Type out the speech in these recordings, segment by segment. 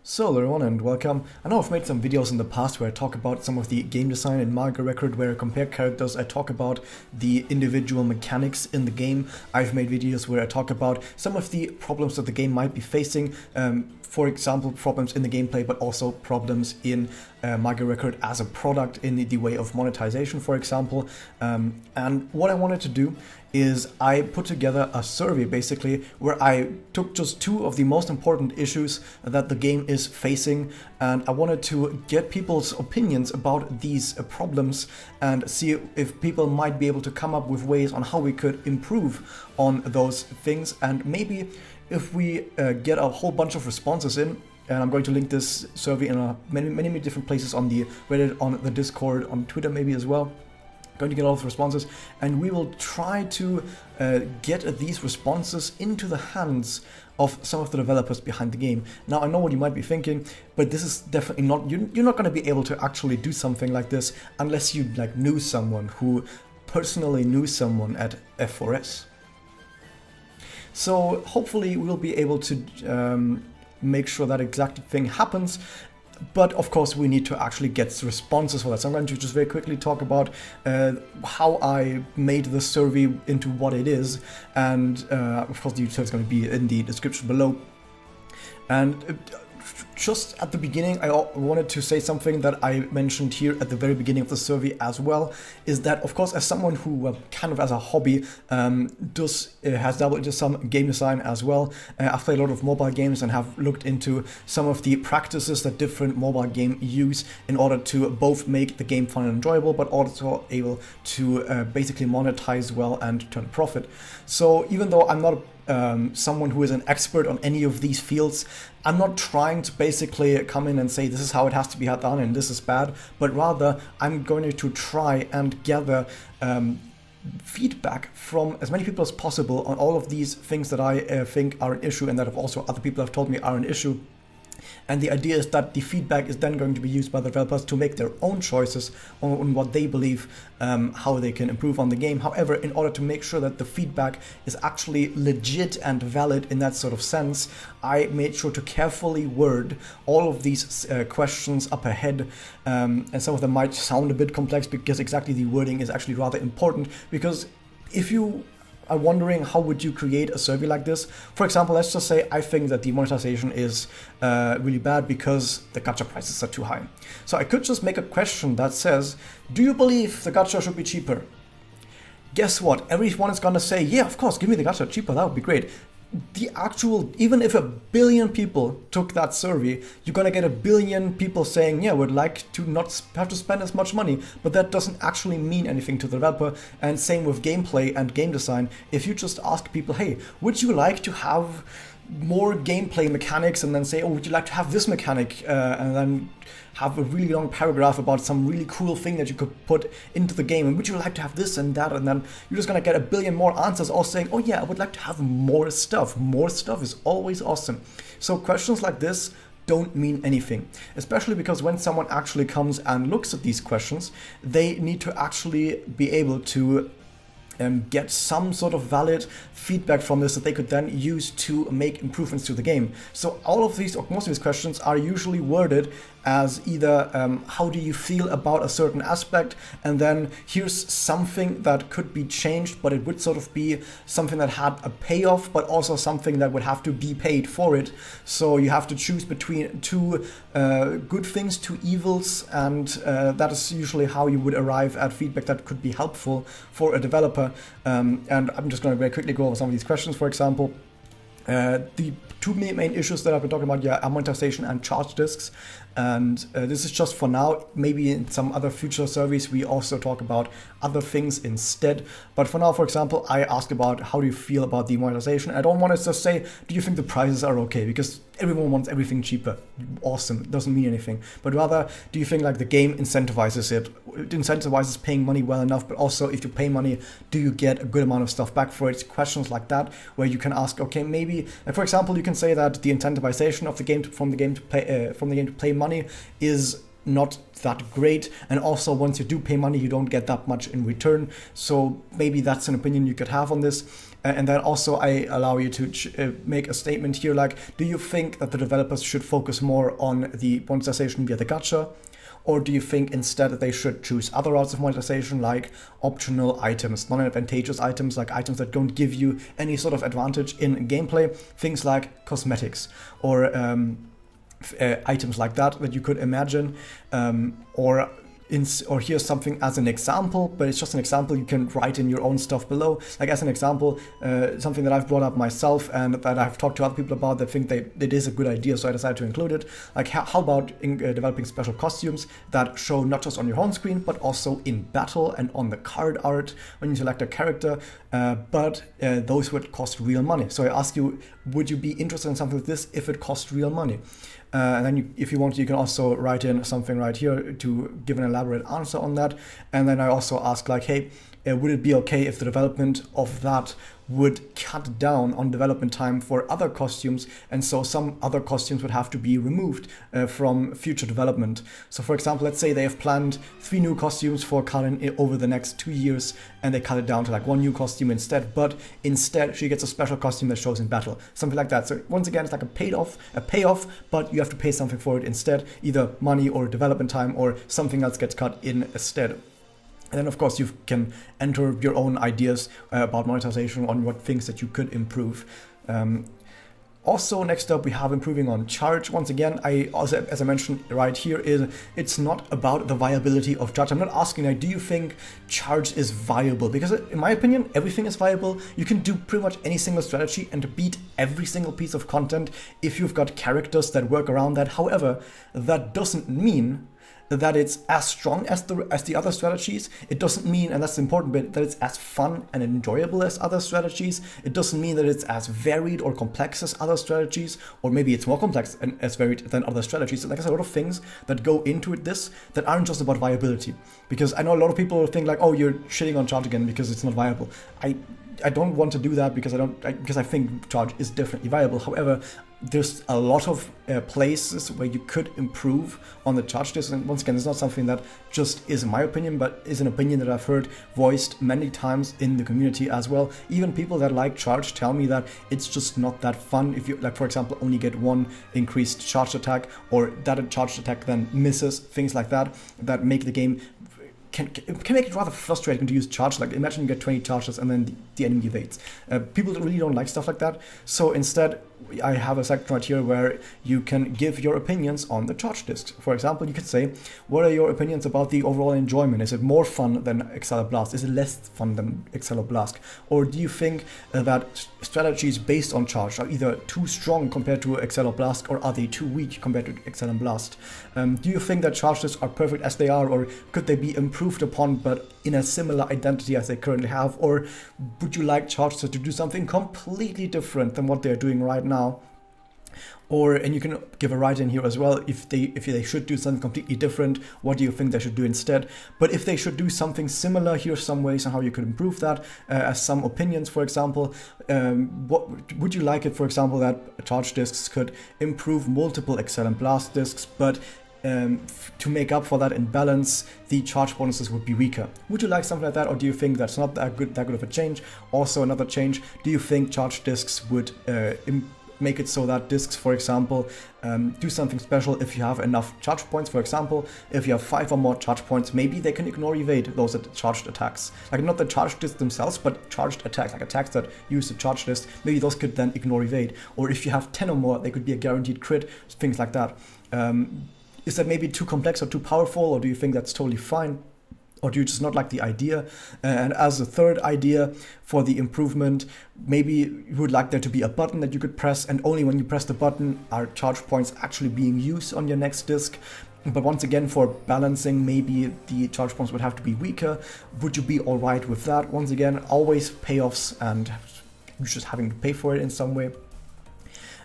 So hello everyone and welcome. I know I've made some videos in the past where I talk about some of the game design in Magia record, where I compare characters, I talk about the individual mechanics in the game. I've made videos where I talk about some of the problems that the game might be facing, for example problems in the gameplay, but also problems in Magia record as a product in the way of monetization, for example. And what I wanted to do is I put together a survey basically where I took just two of the most important issues that the game is facing, and I wanted to get people's opinions about these problems and see if people might be able to come up with ways on how we could improve on those things. And maybe if we get a whole bunch of responses in, and I'm going to link this survey in many different places on the Reddit, on the Discord, on Twitter maybe as well. Going to get all of the responses, and we will try to get these responses into the hands of some of the developers behind the game. Now, I know what you might be thinking, but this is definitely not, you're not going to be able to actually do something like this unless you knew someone who personally knew someone at F4S. So hopefully we'll be able to make sure that exact thing happens. But of course we need to actually get responses for that. So I'm going to just very quickly talk about how I made the survey into what it is, and of course the details is going to be in the description below. And just at the beginning, I wanted to say something that I mentioned here at the very beginning of the survey as well, is that of course as someone who kind of as a hobby has dabbled into some game design as well. I've played a lot of mobile games and have looked into some of the practices that different mobile games use in order to both make the game fun and enjoyable, but also able to basically monetize well and turn a profit. So even though I'm not someone who is an expert on any of these fields, I'm not trying to basically come in and say this is how it has to be done and this is bad, but rather I'm going to try and gather feedback from as many people as possible on all of these things that I think are an issue, and that have also other people have told me are an issue. And the idea is that the feedback is then going to be used by the developers to make their own choices on what they believe, how they can improve on the game. However, in order to make sure that the feedback is actually legit and valid in that sort of sense, I made sure to carefully word all of these questions up ahead. And some of them might sound a bit complex because exactly the wording is actually rather important, because if you are wondering how would you create a survey like this, for example, let's just say I think that the monetization is really bad because the gacha prices are too high. So I could just make a question that says, do you believe the gacha should be cheaper? Guess what? Everyone is gonna say, yeah, of course, give me the gacha cheaper, that would be great. The actual, even if 1 billion people took that survey, you're gonna get 1 billion people saying, yeah, we'd like to not have to spend as much money, but that doesn't actually mean anything to the developer. And same with gameplay and game design. If you just ask people, hey, would you like to have more gameplay mechanics, and then say, oh, would you like to have this mechanic, and then have a really long paragraph about some really cool thing that you could put into the game, and would you like to have this and that, and then you're just gonna get 1 billion more answers all saying, oh yeah, I would like to have more stuff. More stuff is always awesome. So questions like this don't mean anything, especially because when someone actually comes and looks at these questions, they need to actually be able to get some sort of valid feedback from this that they could then use to make improvements to the game. So all of these, or most of these questions, are usually worded as either how do you feel about a certain aspect, and then here's something that could be changed, but it would sort of be something that had a payoff, but also something that would have to be paid for it. So you have to choose between two good things, two evils, and that is usually how you would arrive at feedback that could be helpful for a developer. And I'm just going to very quickly go over some of these questions. For example, the two main issues that I've been talking about are monetization and charge discs. And this is just for now. Maybe in some other future surveys we also talk about other things instead. But for now, for example, I asked about how do you feel about the monetization. I don't want to just say, do you think the prices are okay? Because everyone wants everything cheaper. Awesome, it doesn't mean anything. But rather, do you think like the game incentivizes it? It incentivizes paying money well enough, but also if you pay money, do you get a good amount of stuff back for it? It's questions like that where you can ask, okay, maybe, for example, you can say that the incentivization of the game from the game to play money is not that great, and also once you do pay money you don't get that much in return. So maybe that's an opinion you could have on this. And then also I allow you to make a statement here like, do you think that the developers should focus more on the monetization via the gacha? Or do you think instead that they should choose other routes of monetization, like optional items, non-advantageous items, like items that don't give you any sort of advantage in gameplay, things like cosmetics or items like that you could imagine, or here's something as an example, but it's just an example. You can write in your own stuff below. Like as an example, something that I've brought up myself and that I've talked to other people about that think it is a good idea, so I decided to include it. Like how about developing special costumes that show not just on your home screen, but also in battle and on the card art when you select a character, but those would cost real money. So I ask you, would you be interested in something like this if it cost real money? And then if you want, you can also write in something right here to give an elaborate answer on that. And then I also ask like, hey, would it be okay if the development of that would cut down on development time for other costumes, and so some other costumes would have to be removed from future development. So for example, let's say they have planned 3 new costumes for Karin over the next 2 years, and they cut it down to like 1 new costume instead, but instead she gets a special costume that shows in battle, something like that. So once again, it's like a payoff, but you have to pay something for it instead, either money or development time, or something else gets cut in instead. And then, of course, you can enter your own ideas about monetization on what things that you could improve. Also, next up, we have improving on charge. Once again, I also, as I mentioned right here, it's not about the viability of charge. I'm not asking, like, do you think charge is viable? Because in my opinion, everything is viable. You can do pretty much any single strategy and beat every single piece of content if you've got characters that work around that. However, that doesn't mean that it's as strong as the other strategies. It doesn't mean, and that's the important bit, that it's as fun and enjoyable as other strategies. It doesn't mean that it's as varied or complex as other strategies, or maybe it's more complex and as varied than other strategies. So like there's a lot of things that go into this that aren't just about viability. Because I know a lot of people think like, oh, you're shitting on charge again because it's not viable. I don't want to do that because I think charge is definitely viable. However, there's a lot of places where you could improve on the charge disc, and once again, it's not something that just is my opinion, but is an opinion that I've heard voiced many times in the community as well. Even people that like charge tell me that it's just not that fun if you, like, for example, only get 1 increased charged attack, or that a charged attack then misses, things like that make the game can make it rather frustrating to use charge. Like imagine you get 20 charges and then the enemy evades. People really don't like stuff like that. So instead, I have a section right here where you can give your opinions on the charge discs. For example, you could say, what are your opinions about the overall enjoyment? Is it more fun than Exceller Blast? Is it less fun than Exceller Blast? Or do you think that strategies based on charge are either too strong compared to Exceller Blast, or are they too weak compared to Exceller Blast? Do you think that charge discs are perfect as they are, or could they be improved upon but in a similar identity as they currently have? Or would you like charge discs to do something completely different than what they're doing right now? And you can give a write in here as well. If they should do something completely different, what do you think they should do instead? But if they should do something similar, here's some ways on how you could improve that, as some opinions. For example, what would you like it, for example, that charge discs could improve multiple Excel and Blast discs, but to make up for that imbalance, the charge bonuses would be weaker. Would you like something like that, or do you think that's not that good of a change? Also, another change, do you think charge discs would make it so that discs, for example, do something special if you have enough charge points? For example, if you have 5 or more charge points, maybe they can ignore evade those charged attacks. Like not the charged discs themselves, but charged attacks, like attacks that use the charged disc, maybe those could then ignore evade. Or if you have 10 or more, they could be a guaranteed crit, things like that. Is that maybe too complex or too powerful, or do you think that's totally fine? Or do you just not like the idea? And as a third idea for the improvement, maybe you would like there to be a button that you could press, and only when you press the button are charge points actually being used on your next disc. But once again, for balancing, maybe the charge points would have to be weaker. Would you be alright with that? Once again, always payoffs and you're just having to pay for it in some way.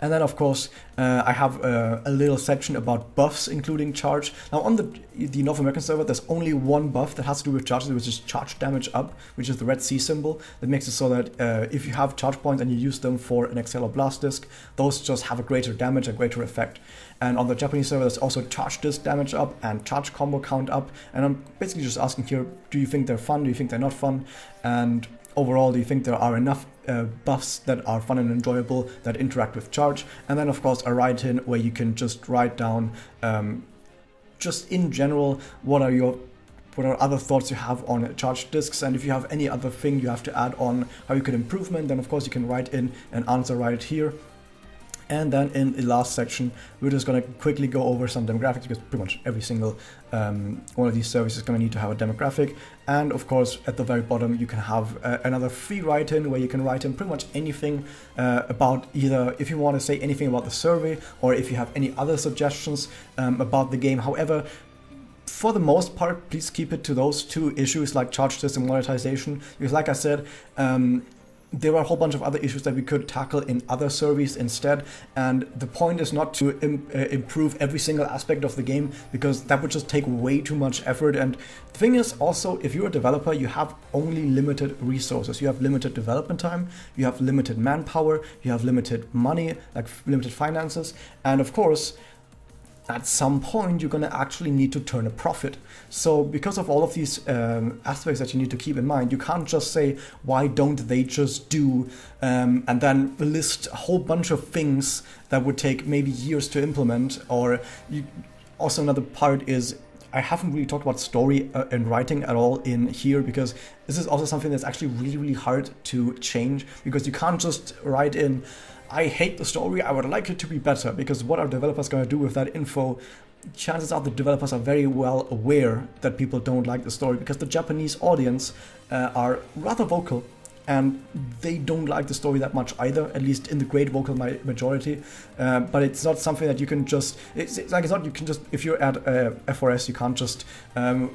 And then, of course, I have a little section about buffs, including charge. Now, on the North American server, there's only one buff that has to do with charges, which is charge damage up, which is the red C symbol. That makes it so that if you have charge points and you use them for an Exceller Blast disc, those just have a greater damage, a greater effect. And on the Japanese server, there's also charge disc damage up and charge combo count up. And I'm basically just asking here, do you think they're fun? Do you think they're not fun? And overall, do you think there are enough buffs that are fun and enjoyable that interact with charge? And then of course a write-in where you can just write down just in general what are other thoughts you have on charged disks, and if you have any other thing you have to add on how you could improvement, then of course you can write in an answer right here. And then in the last section, we're just going to quickly go over some demographics, because pretty much every single one of these services is going to need to have a demographic. And of course, at the very bottom, you can have another free write-in where you can write in pretty much anything about either if you want to say anything about the survey or if you have any other suggestions about the game. However, for the most part, please keep it to those two issues like charge disks and monetization, because like I said, there are a whole bunch of other issues that we could tackle in other surveys instead, and the point is not to improve every single aspect of the game, because that would just take way too much effort. And the thing is also, if you're a developer, you have only limited resources. You have limited development time, you have limited manpower, you have limited money, like limited finances, and of course, at some point you're going to actually need to turn a profit. So because of all of these aspects that you need to keep in mind, you can't just say, why don't they just do, and then list a whole bunch of things that would take maybe years to implement. Or also another part is, I haven't really talked about story and writing at all in here, because this is also something that's actually really, really hard to change, because you can't just write in, I hate the story, I would like it to be better, because what are developers going to do with that info? Chances are the developers are very well aware that people don't like the story, because the Japanese audience are rather vocal, and they don't like the story that much either, at least in the great vocal majority. But it's not something that you can just, it's not, you can just, if you're at FRS, you can't just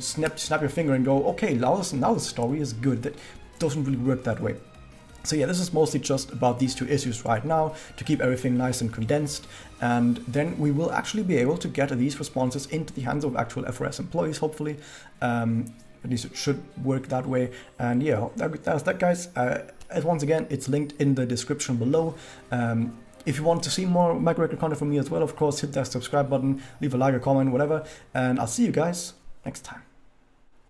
snap your finger and go, okay, now the story is good. That doesn't really work that way. So yeah, this is mostly just about these two issues right now, to keep everything nice and condensed, and then we will actually be able to get these responses into the hands of actual FRS employees, hopefully. At least it should work that way. And yeah, that's that, guys. Once again, it's linked in the description below. If you want to see more micro content from me as well, of course, hit that subscribe button, leave a like, a comment, whatever, and I'll see you guys next time.